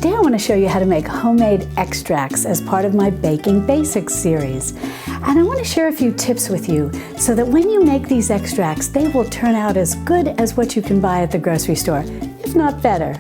Today I want to show you how to make homemade extracts as part of my Baking Basics series. And I want to share a few tips with you so that when you make these extracts, they will turn out as good as what you can buy at the grocery store, if not better.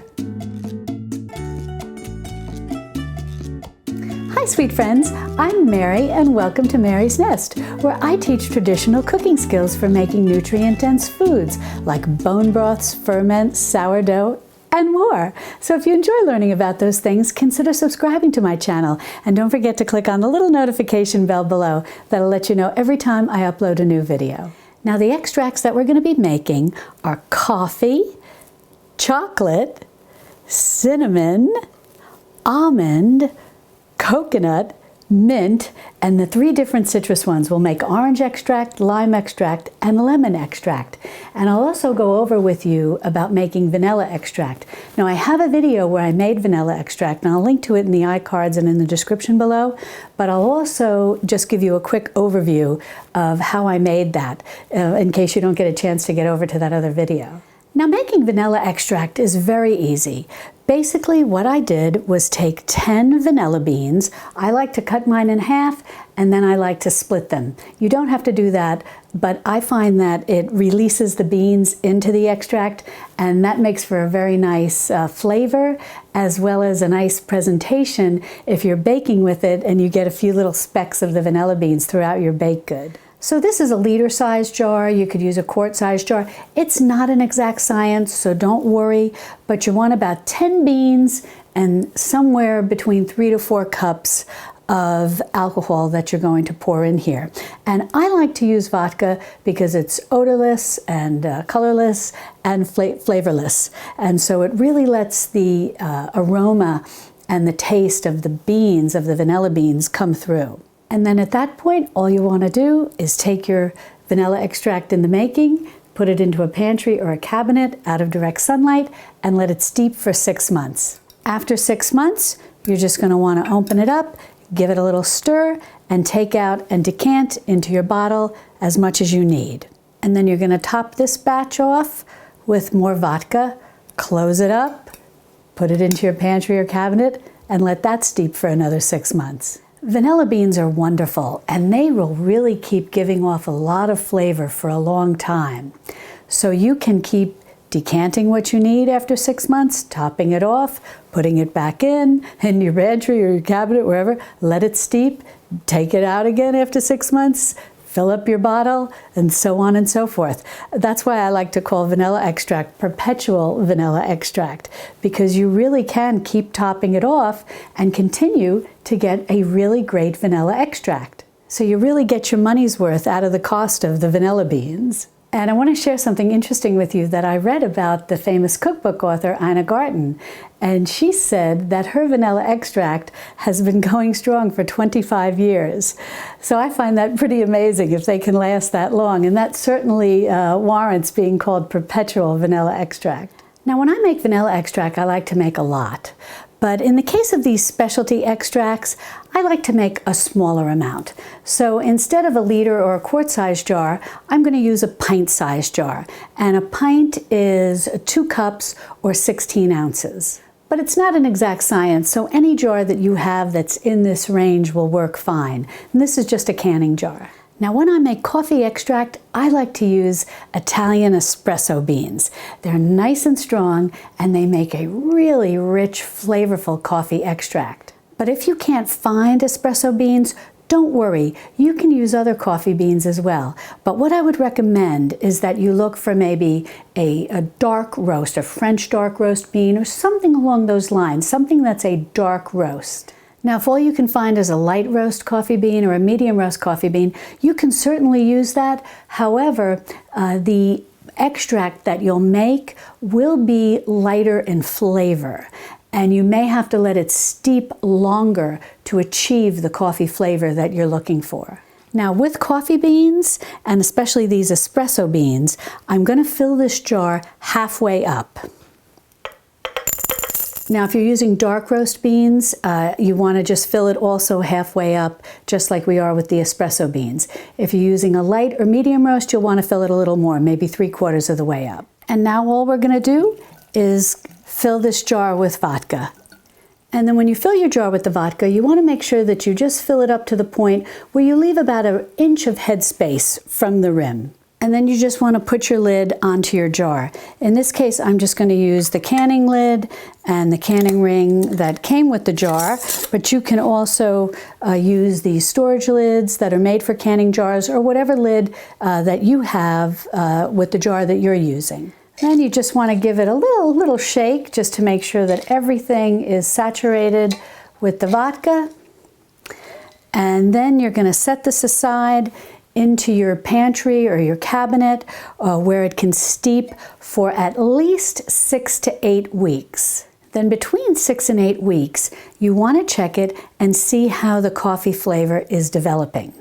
Hi sweet friends, I'm Mary and welcome to Mary's Nest, where I teach traditional cooking skills for making nutrient-dense foods like bone broths, ferments, sourdough, and more. So if you enjoy learning about those things, consider subscribing to my channel and don't forget to click on the little notification bell below. That'll let you know every time I upload a new video. Now the extracts that we're going to be making are coffee, chocolate, cinnamon, almond, coconut, mint, and the 3 different citrus ones. We'll make orange extract, lime extract, and lemon extract. And I'll also go over with you about making vanilla extract. Now I have a video where I made vanilla extract, and I'll link to it in the iCards and in the description below, but I'll also just give you a quick overview of how I made that, in case you don't get a chance to get over to that other video. Now making vanilla extract is very easy. Basically what I did was take 10 vanilla beans. I like to cut mine in half and then I like to split them. You don't have to do that, but I find that it releases the beans into the extract and that makes for a very nice flavor as well as a nice presentation if you're baking with it and you get a few little specks of the vanilla beans throughout your baked good. So this is a liter-sized jar. You could use a quart-sized jar. It's not an exact science, so don't worry, but you want about 10 beans and somewhere between 3 to 4 cups of alcohol that you're going to pour in here. And I like to use vodka because it's odorless and colorless and flavorless. And so it really lets the aroma and the taste of the beans, of the vanilla beans, come through. And then at that point, all you want to do is take your vanilla extract in the making, put it into a pantry or a cabinet out of direct sunlight, and let it steep for 6 months. After 6 months, you're just going to want to open it up, give it a little stir, and take out and decant into your bottle as much as you need. And then you're going to top this batch off with more vodka, close it up, put it into your pantry or cabinet, and let that steep for another 6 months. Vanilla beans are wonderful and they will really keep giving off a lot of flavor for a long time. So you can keep decanting what you need after 6 months, topping it off, putting it back in your pantry or your cabinet, wherever, let it steep, take it out again after 6 months, fill up your bottle, and so on and so forth. That's why I like to call vanilla extract perpetual vanilla extract, because you really can keep topping it off and continue to get a really great vanilla extract. So you really get your money's worth out of the cost of the vanilla beans. And I want to share something interesting with you that I read about the famous cookbook author Ina Garten. And she said that her vanilla extract has been going strong for 25 years. So I find that pretty amazing if they can last that long. And that certainly warrants being called perpetual vanilla extract. Now when I make vanilla extract, I like to make a lot. But in the case of these specialty extracts, I like to make a smaller amount. So instead of a liter or a quart-sized jar, I'm going to use a pint-sized jar. And a pint is 2 cups or 16 ounces. But it's not an exact science, so any jar that you have that's in this range will work fine. And this is just a canning jar. Now when I make coffee extract, I like to use Italian espresso beans. They're nice and strong and they make a really rich, flavorful coffee extract. But if you can't find espresso beans, don't worry, you can use other coffee beans as well. But what I would recommend is that you look for maybe a dark roast, a French dark roast bean or something along those lines, something that's a dark roast. Now, if all you can find is a light roast coffee bean or a medium roast coffee bean, you can certainly use that. However, the extract that you'll make will be lighter in flavor, and you may have to let it steep longer to achieve the coffee flavor that you're looking for. Now, with coffee beans, and especially these espresso beans, I'm going to fill this jar halfway up. Now, if you're using dark roast beans, you want to just fill it also halfway up, just like we are with the espresso beans. If you're using a light or medium roast, you'll want to fill it a little more, maybe 3/4 of the way up. And now all we're going to do is fill this jar with vodka. And then when you fill your jar with the vodka, you want to make sure that you just fill it up to the point where you leave about an inch of headspace from the rim. And then you just want to put your lid onto your jar. In this case, I'm just going to use the canning lid and the canning ring that came with the jar, but you can also use the storage lids that are made for canning jars, or whatever lid that you have with the jar that you're using. Then you just want to give it a little shake just to make sure that everything is saturated with the vodka. And then you're going to set this aside into your pantry or your cabinet where it can steep for at least 6 to 8 weeks. Then between 6 and 8 weeks, you want to check it and see how the coffee flavor is developing.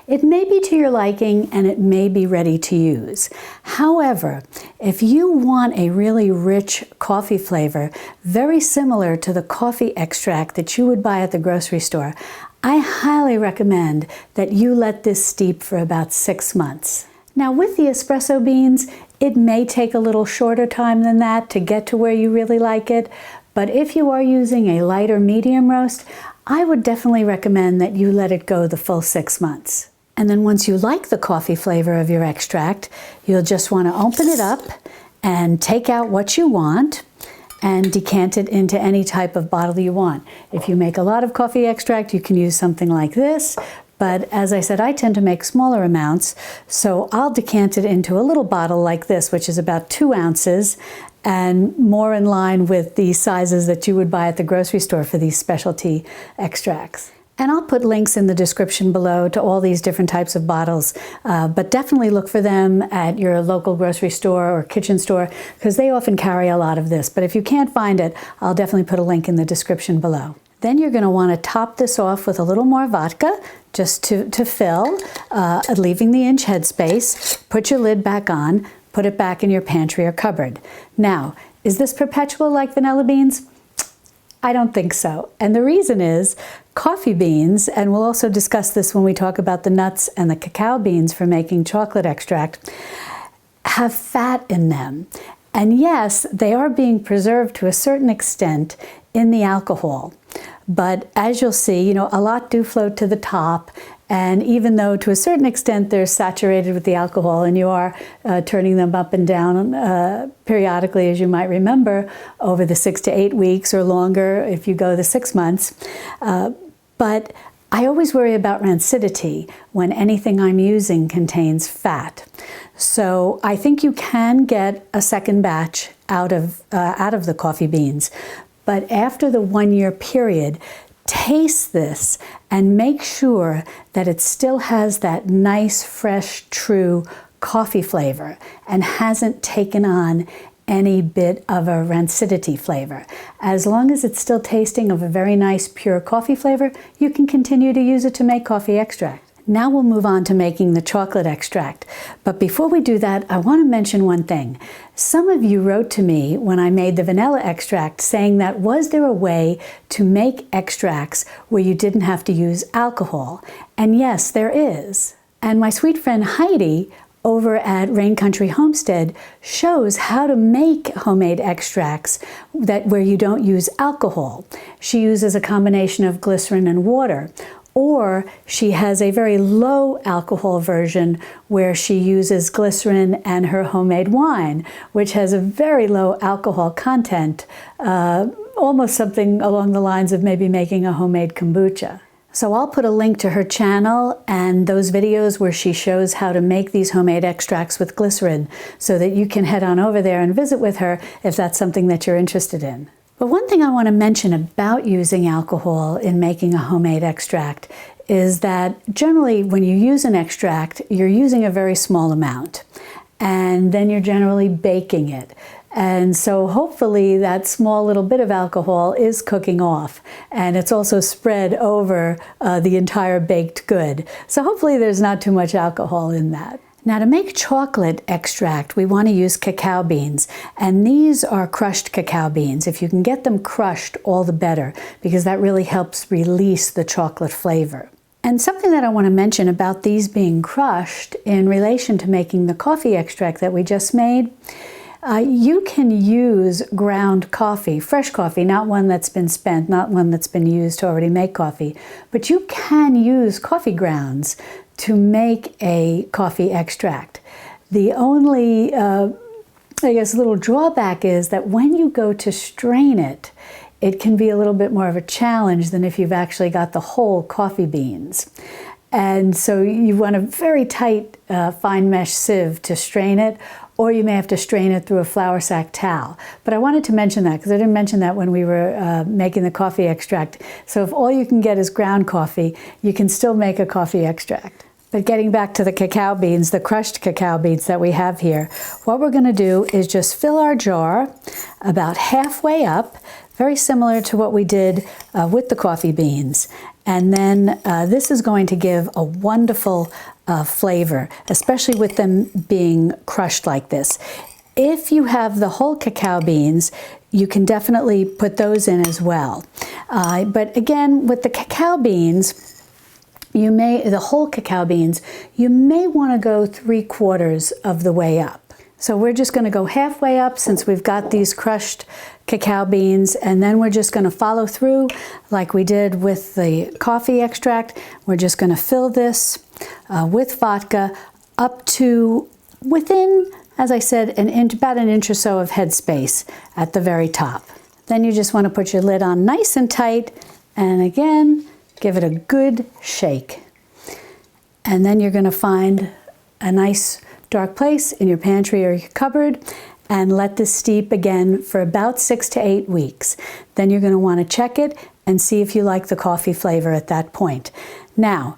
It may be to your liking and it may be ready to use. However, if you want a really rich coffee flavor, very similar to the coffee extract that you would buy at the grocery store, I highly recommend that you let this steep for about 6 months. Now with the espresso beans, it may take a little shorter time than that to get to where you really like it, but if you are using a light or medium roast, I would definitely recommend that you let it go the full 6 months. And then once you like the coffee flavor of your extract, you'll just want to open it up and take out what you want and decant it into any type of bottle you want. If you make a lot of coffee extract, you can use something like this. But as I said, I tend to make smaller amounts, so I'll decant it into a little bottle like this, which is about 2 ounces, and more in line with the sizes that you would buy at the grocery store for these specialty extracts. And I'll put links in the description below to all these different types of bottles, but definitely look for them at your local grocery store or kitchen store, because they often carry a lot of this. But if you can't find it, I'll definitely put a link in the description below. Then you're going to want to top this off with a little more vodka, just to fill, leaving the inch headspace. Put your lid back on, put it back in your pantry or cupboard. Now, is this perpetual like vanilla beans? I don't think so. And the reason is coffee beans, and we'll also discuss this when we talk about the nuts and the cacao beans for making chocolate extract, have fat in them. And yes, they are being preserved to a certain extent in the alcohol. But as you'll see, a lot do float to the top. And even though to a certain extent they're saturated with the alcohol and you are turning them up and down periodically, as you might remember, over the 6 to 8 weeks or longer if you go the 6 months. But I always worry about rancidity when anything I'm using contains fat. So I think you can get a second batch out of the coffee beans. But after the 1-year period, taste this and make sure that it still has that nice, fresh, true coffee flavor and hasn't taken on any bit of a rancidity flavor. As long as it's still tasting of a very nice, pure coffee flavor, you can continue to use it to make coffee extract. Now we'll move on to making the chocolate extract. But before we do that, I want to mention one thing. Some of you wrote to me when I made the vanilla extract saying that was there a way to make extracts where you didn't have to use alcohol? And yes, there is. And my sweet friend Heidi over at Rain Country Homestead shows how to make homemade extracts where you don't use alcohol. She uses a combination of glycerin and water. Or she has a very low alcohol version where she uses glycerin and her homemade wine, which has a very low alcohol content, almost something along the lines of maybe making a homemade kombucha. So I'll put a link to her channel and those videos where she shows how to make these homemade extracts with glycerin so that you can head on over there and visit with her if that's something that you're interested in. But one thing I want to mention about using alcohol in making a homemade extract is that generally when you use an extract, you're using a very small amount, and then you're generally baking it. And so hopefully that small little bit of alcohol is cooking off, and it's also spread over the entire baked good. So hopefully there's not too much alcohol in that. Now to make chocolate extract, we want to use cacao beans, and these are crushed cacao beans. If you can get them crushed, all the better, because that really helps release the chocolate flavor. And something that I want to mention about these being crushed in relation to making the coffee extract that we just made, You can use ground coffee, fresh coffee, not one that's been spent, not one that's been used to already make coffee, but you can use coffee grounds to make a coffee extract. The only, I guess, little drawback is that when you go to strain it, it can be a little bit more of a challenge than if you've actually got the whole coffee beans. And so you want a very tight fine mesh sieve to strain it, or you may have to strain it through a flour sack towel. But I wanted to mention that because I didn't mention that when we were making the coffee extract. So if all you can get is ground coffee, you can still make a coffee extract. But getting back to the cacao beans, the crushed cacao beans that we have here, what we're going to do is just fill our jar about halfway up, very similar to what we did with the coffee beans. And then this is going to give a wonderful flavor, especially with them being crushed like this. If you have the whole cacao beans, you can definitely put those in as well. But again, with the cacao beans, the whole cacao beans, you may want to go 3/4 of the way up. So we're just going to go halfway up since we've got these crushed cacao beans, and then we're just going to follow through like we did with the coffee extract. We're just going to fill this with vodka up to within, as I said, about an inch or so of headspace at the very top. Then you just want to put your lid on nice and tight, and again, give it a good shake. And then you're going to find a nice dark place in your pantry or your cupboard and let this steep again for about 6 to 8 weeks. Then you're going to want to check it and see if you like the coffee flavor at that point. Now,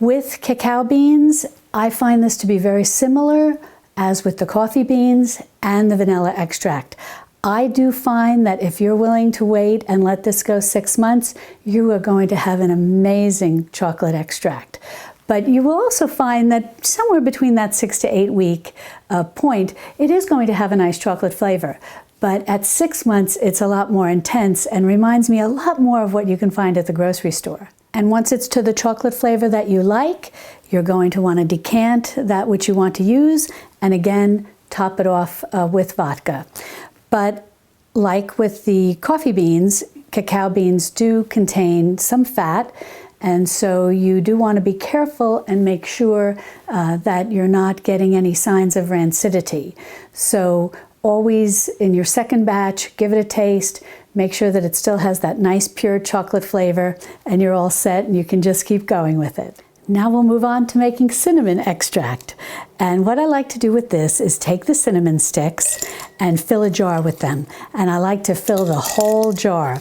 with cacao beans, I find this to be very similar as with the coffee beans and the vanilla extract. I do find that if you're willing to wait and let this go 6 months, you are going to have an amazing chocolate extract. But you will also find that somewhere between that 6 to 8 week point, it is going to have a nice chocolate flavor. But at 6 months, it's a lot more intense and reminds me a lot more of what you can find at the grocery store. And once it's to the chocolate flavor that you like, you're going to want to decant that which you want to use, and again, top it off with vodka. But like with the coffee beans, cacao beans do contain some fat, and so you do want to be careful and make sure that you're not getting any signs of rancidity. So always in your second batch, give it a taste, make sure that it still has that nice pure chocolate flavor, and you're all set and you can just keep going with it. Now we'll move on to making cinnamon extract. And what I like to do with this is take the cinnamon sticks and fill a jar with them. And I like to fill the whole jar.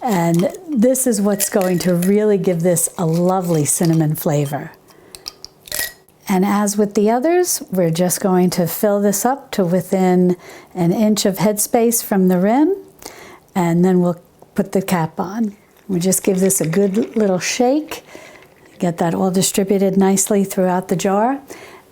And this is what's going to really give this a lovely cinnamon flavor. And as with the others, we're just going to fill this up to within an inch of headspace from the rim. And then we'll put the cap on. We just give this a good little shake. Get that all distributed nicely throughout the jar.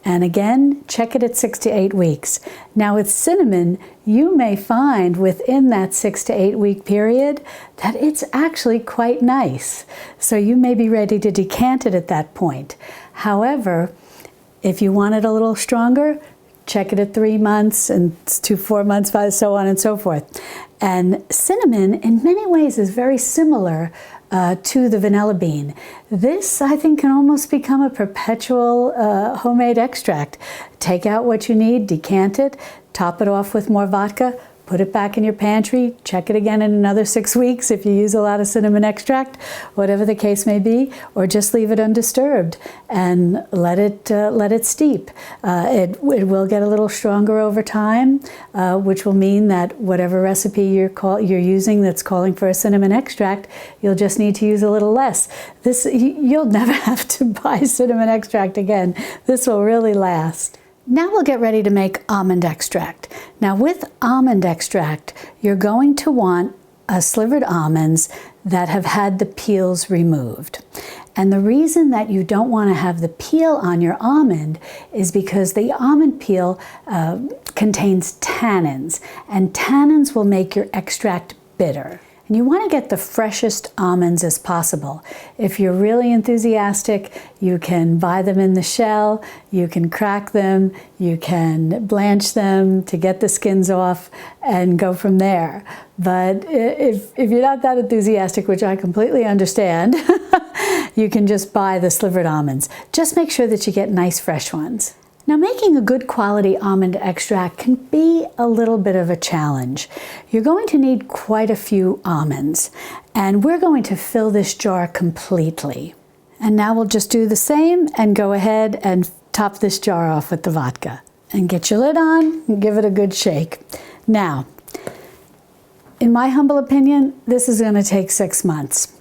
And again, check it at 6 to 8 weeks. Now with cinnamon, you may find within that 6 to 8 week period that it's actually quite nice. So you may be ready to decant it at that point. However, if you want it a little stronger, check it at 3 months and to 4 months, so on and so forth. And cinnamon in many ways is very similar to the vanilla bean. This, I think, can almost become a perpetual homemade extract. Take out what you need, decant it, top it off with more vodka, put it back in your pantry, check it again in another 6 weeks if you use a lot of cinnamon extract, whatever the case may be, or just leave it undisturbed and let it steep. It will get a little stronger over time, which will mean that whatever recipe you're using that's calling for a cinnamon extract, you'll just need to use a little less. You'll never have to buy cinnamon extract again. This will really last. Now we'll get ready to make almond extract. Now with almond extract, you're going to want slivered almonds that have had the peels removed. And the reason that you don't want to have the peel on your almond is because the almond peel contains tannins, and tannins will make your extract bitter. And you want to get the freshest almonds as possible. If you're really enthusiastic, you can buy them in the shell, you can crack them, you can blanch them to get the skins off and go from there. But if you're not that enthusiastic, which I completely understand, you can just buy the slivered almonds. Just make sure that you get nice fresh ones. Now, making a good quality almond extract can be a little bit of a challenge. You're going to need quite a few almonds, and we're going to fill this jar completely. And now we'll just do the same and go ahead and top this jar off with the vodka. And get your lid on and give it a good shake. Now, in my humble opinion, this is going to take 6 months.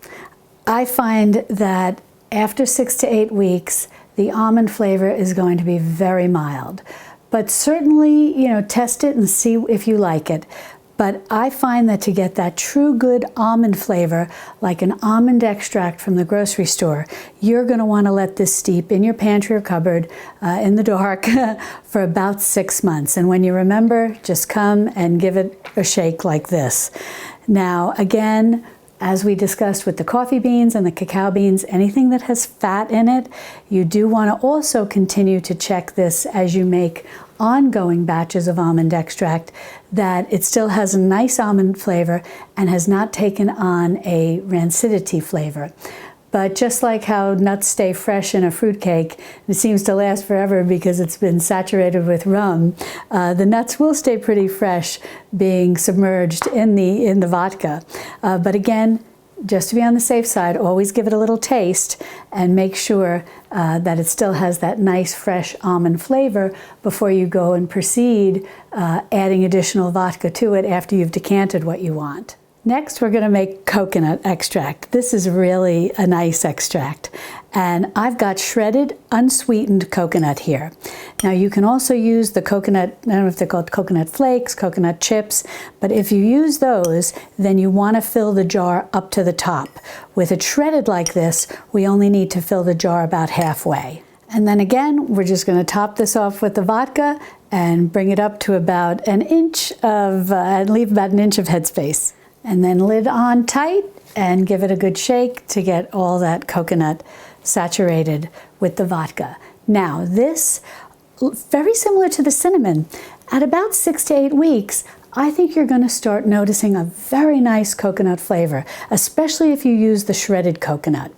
I find that after 6 to 8 weeks, the almond flavor is going to be very mild. But certainly, test it and see if you like it. But I find that to get that true good almond flavor, like an almond extract from the grocery store, you're going to want to let this steep in your pantry or cupboard in the dark for about 6 months. And when you remember, just come and give it a shake like this. Now, again, as we discussed with the coffee beans and the cacao beans, anything that has fat in it, you do want to also continue to check this as you make ongoing batches of almond extract, that it still has a nice almond flavor and has not taken on a rancidity flavor. But just like how nuts stay fresh in a fruitcake, it seems to last forever because it's been saturated with rum, the nuts will stay pretty fresh being submerged in the vodka. But again, just to be on the safe side, always give it a little taste and make sure that it still has that nice fresh almond flavor before you go and proceed adding additional vodka to it after you've decanted what you want. Next, we're going to make coconut extract. This is really a nice extract. And I've got shredded, unsweetened coconut here. Now, you can also use the coconut, I don't know if they're called coconut flakes, coconut chips, but if you use those, then you want to fill the jar up to the top. With it shredded like this, we only need to fill the jar about halfway. And then again, we're just going to top this off with the vodka and bring it up to about an inch of, and leave about an inch of headspace. And then lid on tight and give it a good shake to get all that coconut saturated with the vodka. Now this, very similar to the cinnamon, at about 6 to 8 weeks, I think you're going to start noticing a very nice coconut flavor, especially if you use the shredded coconut.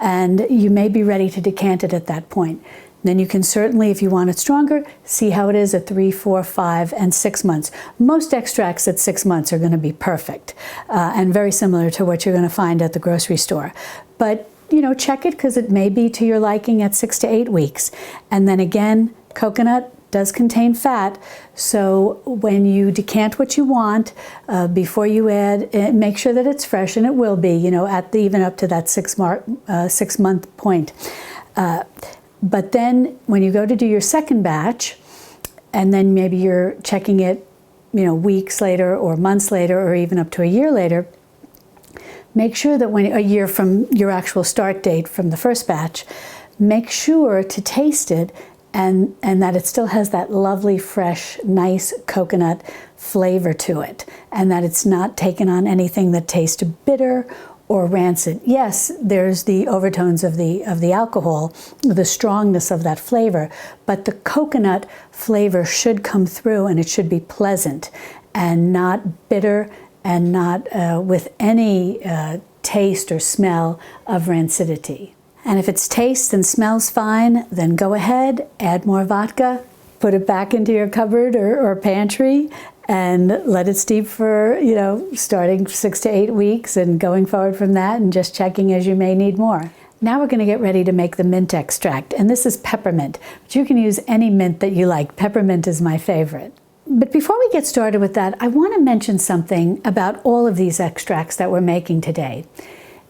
And you may be ready to decant it at that point. Then you can certainly, if you want it stronger, see how it is at 3, 4, 5, and 6 months. Most extracts at 6 months are going to be perfect and very similar to what you're going to find at the grocery store. But, check it because it may be to your liking at 6 to 8 weeks. And then again, coconut does contain fat, so when you decant what you want, before you add, make sure that it's fresh, and it will be, even up to that 6 month point. But then when you go to do your second batch, and then maybe you're checking it, weeks later or months later or even up to a year later, make sure that a year from your actual start date from the first batch, make sure to taste it and that it still has that lovely, fresh, nice coconut flavor to it, and that it's not taken on anything that tastes bitter or rancid. Yes, there's the overtones of the alcohol, the strongness of that flavor, but the coconut flavor should come through, and it should be pleasant and not bitter and not with any taste or smell of rancidity. And if it tastes and smells fine, then go ahead, add more vodka, put it back into your cupboard or pantry, and let it steep for, starting 6 to 8 weeks and going forward from that, and just checking as you may need more. Now we're going to get ready to make the mint extract, and this is peppermint, but you can use any mint that you like. Peppermint is my favorite. But before we get started with that, I want to mention something about all of these extracts that we're making today.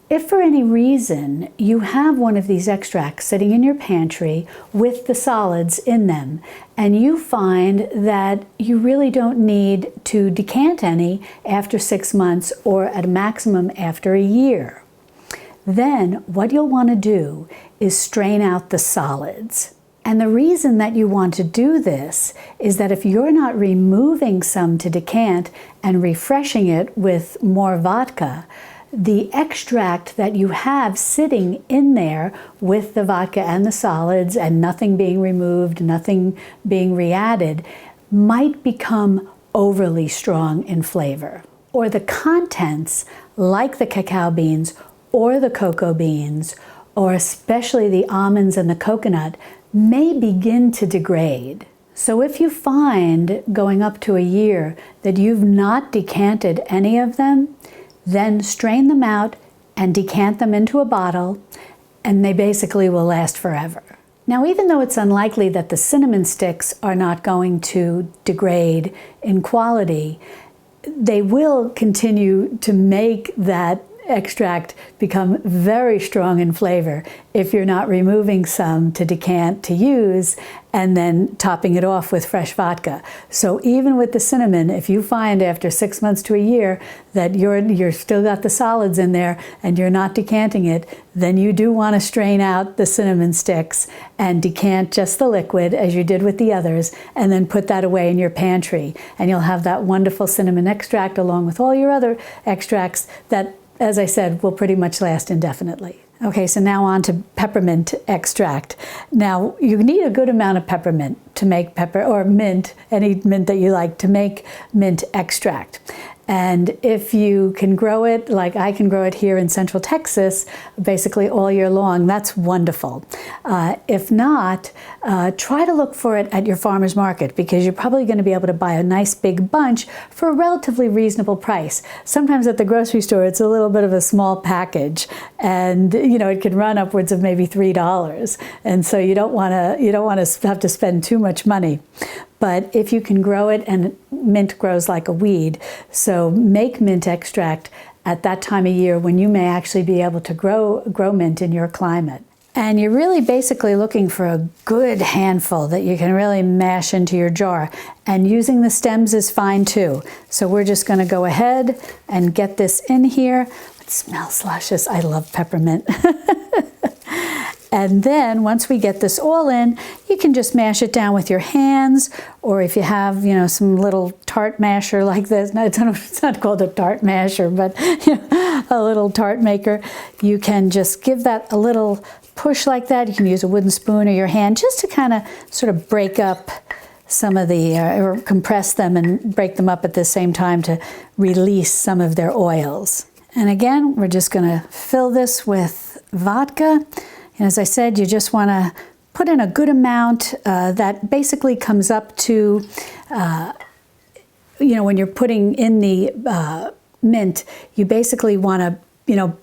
If for any reason you have one of these extracts sitting in your pantry with the solids in them, and you find that you really don't need to decant any after 6 months or at a maximum after a year, then what you'll want to do is strain out the solids. And the reason that you want to do this is that if you're not removing some to decant and refreshing it with more vodka, the extract that you have sitting in there with the vodka and the solids and nothing being removed, nothing being re-added, might become overly strong in flavor. Or the contents, like the cacao beans or the cocoa beans, or especially the almonds and the coconut, may begin to degrade. So if you find going up to a year that you've not decanted any of them, then strain them out and decant them into a bottle, and they basically will last forever. Now, even though it's unlikely that the cinnamon sticks are not going to degrade in quality, they will continue to make that extract become very strong in flavor if you're not removing some to decant to use and then topping it off with fresh vodka. So even with the cinnamon, if you find after 6 months to a year that you're still got the solids in there and you're not decanting it, then you do want to strain out the cinnamon sticks and decant just the liquid as you did with the others, and then put that away in your pantry. And you'll have that wonderful cinnamon extract along with all your other extracts that, as I said, will pretty much last indefinitely. Okay, so now on to peppermint extract. Now, you need a good amount of peppermint to make or mint, any mint that you like, to make mint extract. And if you can grow it, like I can grow it here in Central Texas, basically all year long, that's wonderful. If not, try to look for it at your farmer's market, because you're probably going to be able to buy a nice big bunch for a relatively reasonable price. Sometimes at the grocery store, it's a little bit of a small package, and it can run upwards of maybe $3. And so you don't want to have to spend too much money. But if you can grow it, and mint grows like a weed, so make mint extract at that time of year when you may actually be able to grow mint in your climate. And you're really basically looking for a good handful that you can really mash into your jar. And using the stems is fine too. So we're just going to go ahead and get this in here. It smells luscious. I love peppermint. And then once we get this all in, you can just mash it down with your hands, or if you have, some little tart masher like this. No, it's not called a tart masher, but a little tart maker. You can just give that a little push like that. You can use a wooden spoon or your hand just to kind of sort of break up some of the, or compress them and break them up at the same time to release some of their oils. And again, we're just going to fill this with vodka. And as I said, you just want to put in a good amount that basically comes up to, when you're putting in the mint, you basically want to,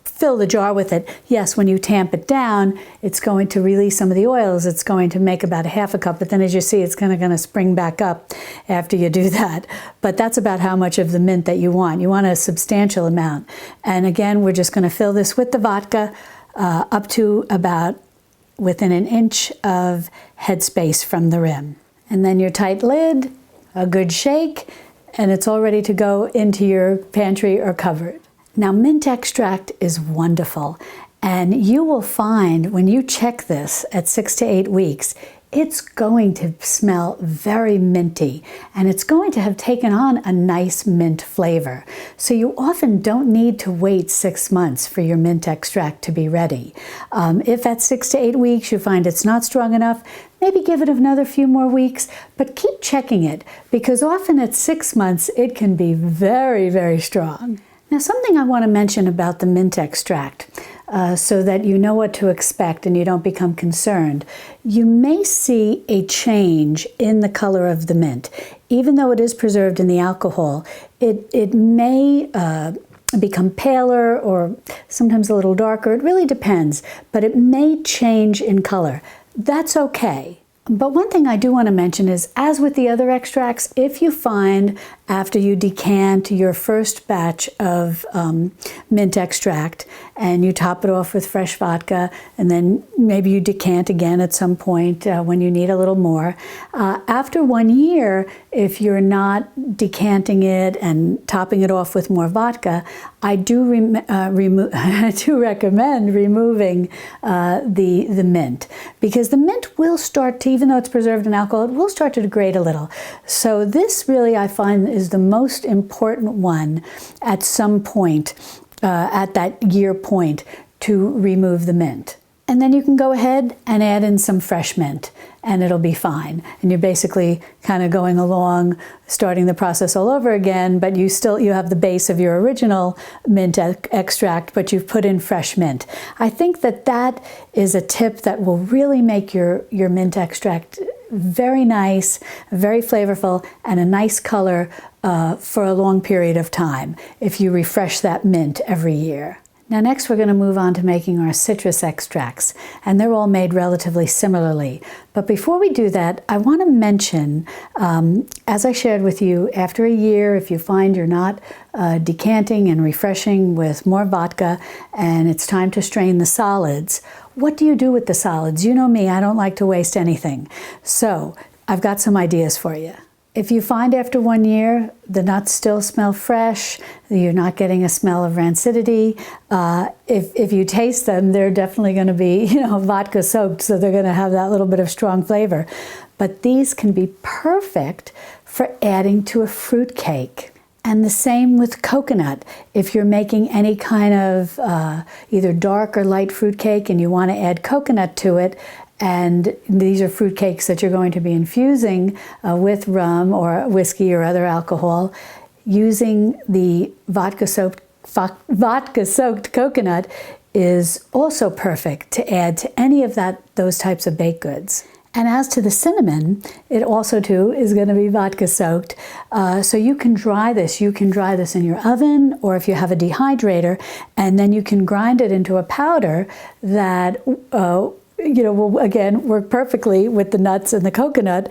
fill the jar with it. Yes, when you tamp it down, it's going to release some of the oils. It's going to make about a half a cup, but then as you see, it's kind of going to spring back up after you do that. But that's about how much of the mint that you want. You want a substantial amount. And again, we're just going to fill this with the vodka up to about within an inch of headspace from the rim. And then your tight lid, a good shake, and it's all ready to go into your pantry or cupboard. Now, mint extract is wonderful, and you will find when you check this at 6 to 8 weeks, it's going to smell very minty, and it's going to have taken on a nice mint flavor. So you often don't need to wait 6 months for your mint extract to be ready. If at 6 to 8 weeks you find it's not strong enough, maybe give it another few more weeks, but keep checking it, because often at 6 months it can be very, very strong. Now, something I want to mention about the mint extract, so that you know what to expect and you don't become concerned. You may see a change in the color of the mint. Even though it is preserved in the alcohol, it may become paler or sometimes a little darker. It really depends, but it may change in color. That's okay. But one thing I do want to mention is, as with the other extracts, if you find after you decant your first batch of mint extract and you top it off with fresh vodka, and then maybe you decant again at some point when you need a little more. After 1 year, if you're not decanting it and topping it off with more vodka, I do recommend removing the mint, because the mint will start to, even though it's preserved in alcohol, it will start to degrade a little. So this really, I find, is the most important one at some point, at that year point, to remove the mint. And then you can go ahead and add in some fresh mint, and it'll be fine. And you're basically kind of going along, starting the process all over again, but you have the base of your original mint extract, but you've put in fresh mint. I think that is a tip that will really make your mint extract very nice, very flavorful, and a nice color for a long period of time if you refresh that mint every year. Now next we're going to move on to making our citrus extracts, and they're all made relatively similarly. But before we do that, I want to mention, as I shared with you, after a year, if you find you're not decanting and refreshing with more vodka and it's time to strain the solids, what do you do with the solids? You know me, I don't like to waste anything. So I've got some ideas for you. If you find after 1 year the nuts still smell fresh, you're not getting a smell of rancidity, if you taste them, they're definitely going to be, vodka soaked, so they're going to have that little bit of strong flavor. But these can be perfect for adding to a fruit cake. And the same with coconut. If you're making any kind of either dark or light fruit cake and you want to add coconut to it, and these are fruit cakes that you're going to be infusing with rum or whiskey or other alcohol, using the vodka-soaked coconut is also perfect to add to any of those types of baked goods. And as to the cinnamon, it also too is going to be vodka soaked. So you can dry this. You can dry this in your oven, or if you have a dehydrator, and then you can grind it into a powder that will again work perfectly with the nuts and the coconut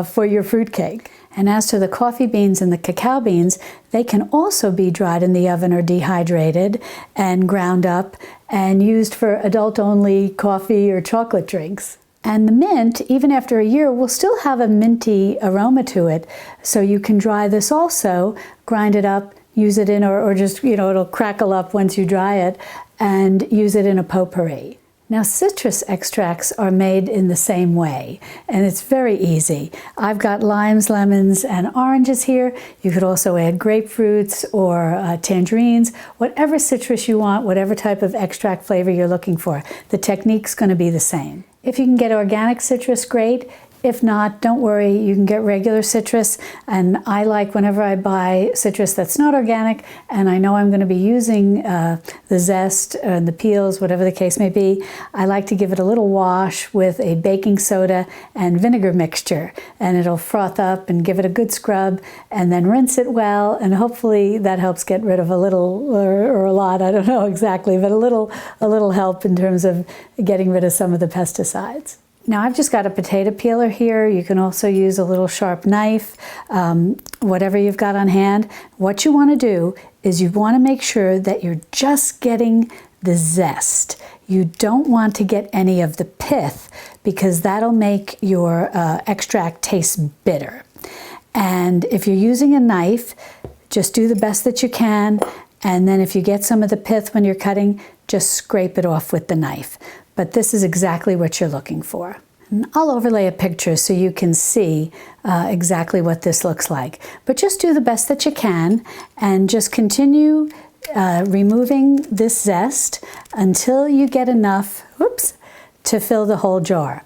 for your fruit cake. And as to the coffee beans and the cacao beans, they can also be dried in the oven or dehydrated and ground up and used for adult-only coffee or chocolate drinks. And the mint, even after a year, will still have a minty aroma to it. So you can dry this also, grind it up, use it in, or just, it'll crackle up once you dry it, and use it in a potpourri. Now, citrus extracts are made in the same way, and it's very easy. I've got limes, lemons, and oranges here. You could also add grapefruits or tangerines, whatever citrus you want, whatever type of extract flavor you're looking for. The technique's going to be the same. If you can get organic citrus, great. If not, don't worry, you can get regular citrus, and I like, whenever I buy citrus that's not organic and I know I'm going to be using the zest and the peels, whatever the case may be, I like to give it a little wash with a baking soda and vinegar mixture, and it'll froth up and give it a good scrub, and then rinse it well, and hopefully that helps get rid of a little or a lot, I don't know exactly, but a little help in terms of getting rid of some of the pesticides. Now I've just got a potato peeler here. You can also use a little sharp knife, whatever you've got on hand. What you want to do is you want to make sure that you're just getting the zest. You don't want to get any of the pith, because that'll make your extract taste bitter. And if you're using a knife, just do the best that you can, and then if you get some of the pith when you're cutting, just scrape it off with the knife. But this is exactly what you're looking for. And I'll overlay a picture so you can see exactly what this looks like. But just do the best that you can, and just continue removing this zest until you get enough, to fill the whole jar.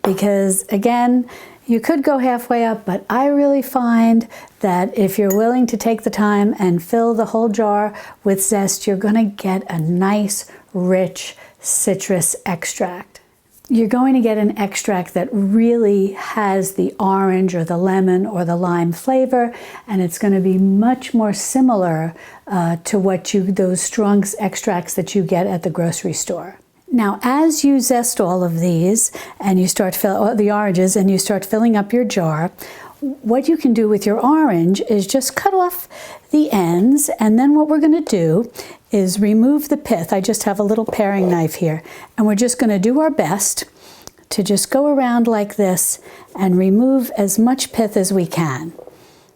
Because again, you could go halfway up, but I really find that if you're willing to take the time and fill the whole jar with zest, you're going to get a nice, rich citrus extract. You're going to get an extract that really has the orange or the lemon or the lime flavor, and it's going to be much more similar to those strong extracts that you get at the grocery store. Now, as you zest all of these and you start the oranges and you start filling up your jar, what you can do with your orange is just cut off the ends, and then what we're going to do is remove the pith. I just have a little paring knife here, and we're just going to do our best to just go around like this and remove as much pith as we can.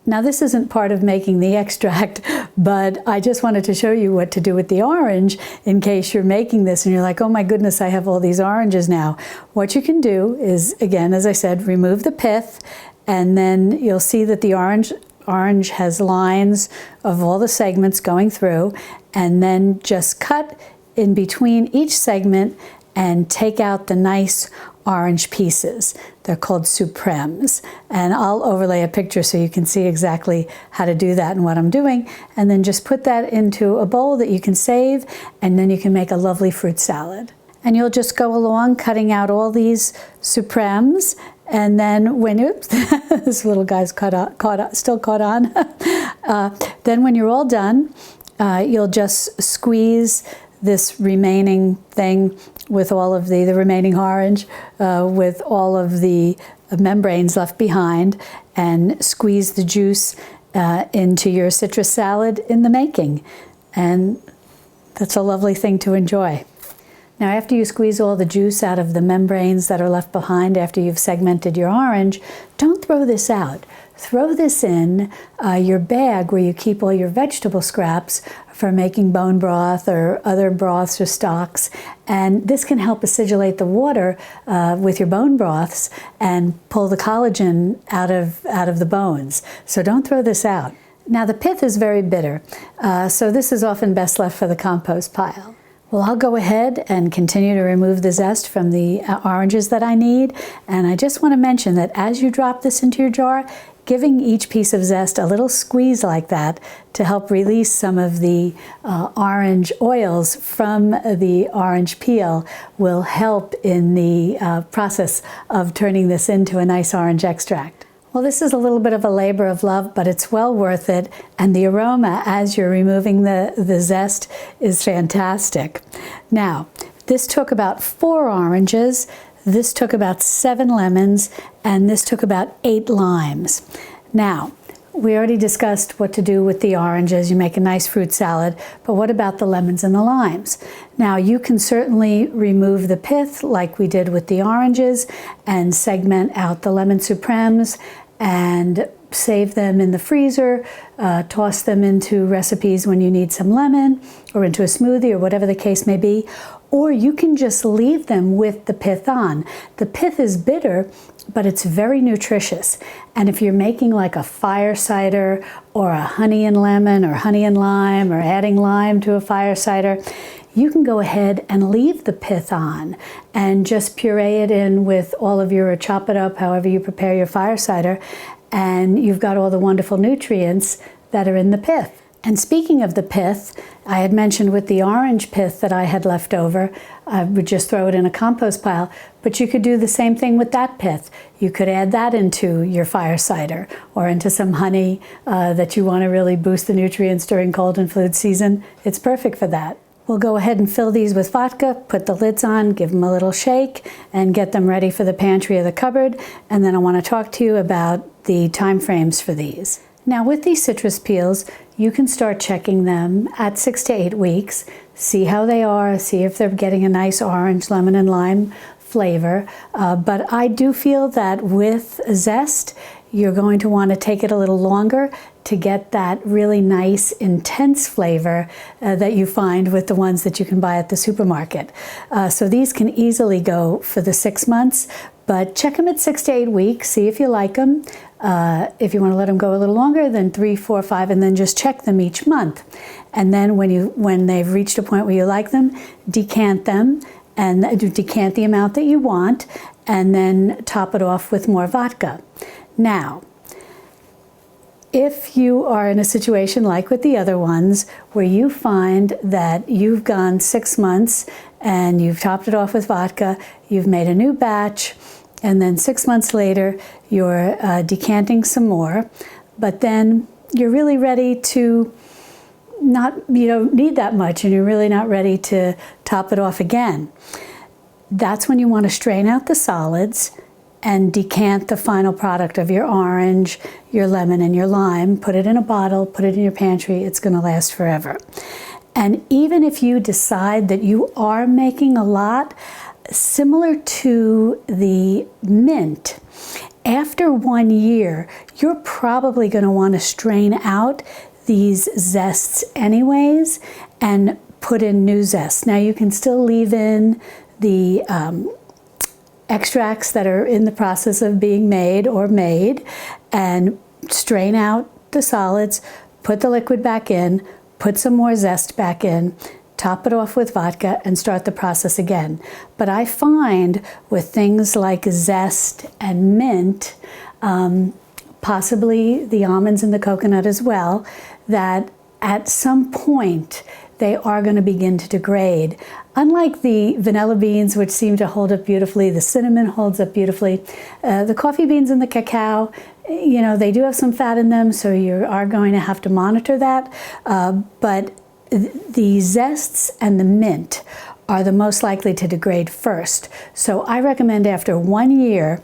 Now, this isn't part of making the extract, but I just wanted to show you what to do with the orange in case you're making this and you're like, oh my goodness, I have all these oranges now. What you can do is, again, as I said, remove the pith, and then you'll see that the orange has lines of all the segments going through, and then just cut in between each segment and take out the nice orange pieces. They're called supremes, and I'll overlay a picture so you can see exactly how to do that and what I'm doing, and then just put that into a bowl that you can save, and then you can make a lovely fruit salad. And you'll just go along cutting out all these supremes, and then when oops, this little guy's still caught on. Then when you're all done, you'll just squeeze this remaining thing with all of the remaining orange, with all of the membranes left behind, and squeeze the juice into your citrus salad in the making. And that's a lovely thing to enjoy. Now, after you squeeze all the juice out of the membranes that are left behind after you've segmented your orange, don't throw this out. Throw this in your bag where you keep all your vegetable scraps for making bone broth or other broths or stocks. And this can help acidulate the water with your bone broths and pull the collagen out of the bones. So don't throw this out. Now, the pith is very bitter, so this is often best left for the compost pile. Well, I'll go ahead and continue to remove the zest from the oranges that I need. And I just want to mention that as you drop this into your jar, giving each piece of zest a little squeeze like that to help release some of the orange oils from the orange peel will help in the process of turning this into a nice orange extract. Well, this is a little bit of a labor of love, but it's well worth it, and the aroma as you're removing the zest is fantastic. Now, this took about 4 oranges, this took about 7 lemons, and this took about 8 limes. Now, we already discussed what to do with the oranges. You make a nice fruit salad, but what about the lemons and the limes? Now, you can certainly remove the pith like we did with the oranges and segment out the lemon supremes and save them in the freezer, toss them into recipes when you need some lemon or into a smoothie or whatever the case may be. Or you can just leave them with the pith on. The pith is bitter, but it's very nutritious. And if you're making like a fire cider or a honey and lemon or honey and lime or adding lime to a fire cider, you can go ahead and leave the pith on and just puree it in with all of your, or chop it up however you prepare your fire cider, and you've got all the wonderful nutrients that are in the pith. And speaking of the pith, I had mentioned with the orange pith that I had left over, I would just throw it in a compost pile, but you could do the same thing with that pith. You could add that into your fire cider or into some honey that you want to really boost the nutrients during cold and flu season. It's perfect for that. We'll go ahead and fill these with vodka, put the lids on, give them a little shake, and get them ready for the pantry or the cupboard. And then I want to talk to you about the time frames for these. Now, with these citrus peels, you can start checking them at 6 to 8 weeks, see how they are, see if they're getting a nice orange, lemon, and lime flavor. But I do feel that with zest, you're going to want to take it a little longer to get that really nice, intense flavor that you find with the ones that you can buy at the supermarket. So these can easily go for the 6 months, but check them at 6 to 8 weeks, see if you like them. If you want to let them go a little longer, then 3, 4, 5, and then just check them each month. And then when they've reached a point where you like them, decant them, and decant the amount that you want, and then top it off with more vodka. Now, if you are in a situation like with the other ones where you find that you've gone 6 months and you've topped it off with vodka, you've made a new batch, and then 6 months later you're decanting some more, but then you're really ready to you don't need that much and you're really not ready to top it off again. That's when you want to strain out the solids, and decant the final product of your orange, your lemon, and your lime. Put it in a bottle, put it in your pantry. It's going to last forever. And even if you decide that you are making a lot, similar to the mint, after 1 year, you're probably going to want to strain out these zests anyways and put in new zests. Now you can still leave in the extracts that are in the process of being made and strain out the solids, put the liquid back in, put some more zest back in, top it off with vodka, and start the process again. But I find with things like zest and mint, possibly the almonds and the coconut as well, that at some point they are going to begin to degrade. Unlike the vanilla beans, which seem to hold up beautifully, the cinnamon holds up beautifully. The coffee beans and the cacao, you know, they do have some fat in them, so you are going to have to monitor that. But the zests and the mint are the most likely to degrade first. So I recommend after 1 year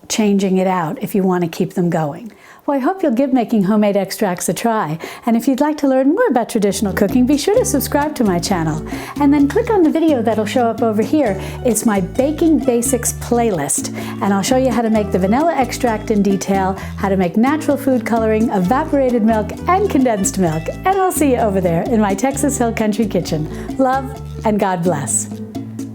changing it out if you want to keep them going. Well, I hope you'll give making homemade extracts a try. And if you'd like to learn more about traditional cooking, be sure to subscribe to my channel. And then click on the video that'll show up over here. It's my Baking Basics playlist. And I'll show you how to make the vanilla extract in detail, how to make natural food coloring, evaporated milk, and condensed milk. And I'll see you over there in my Texas Hill Country kitchen. Love and God bless.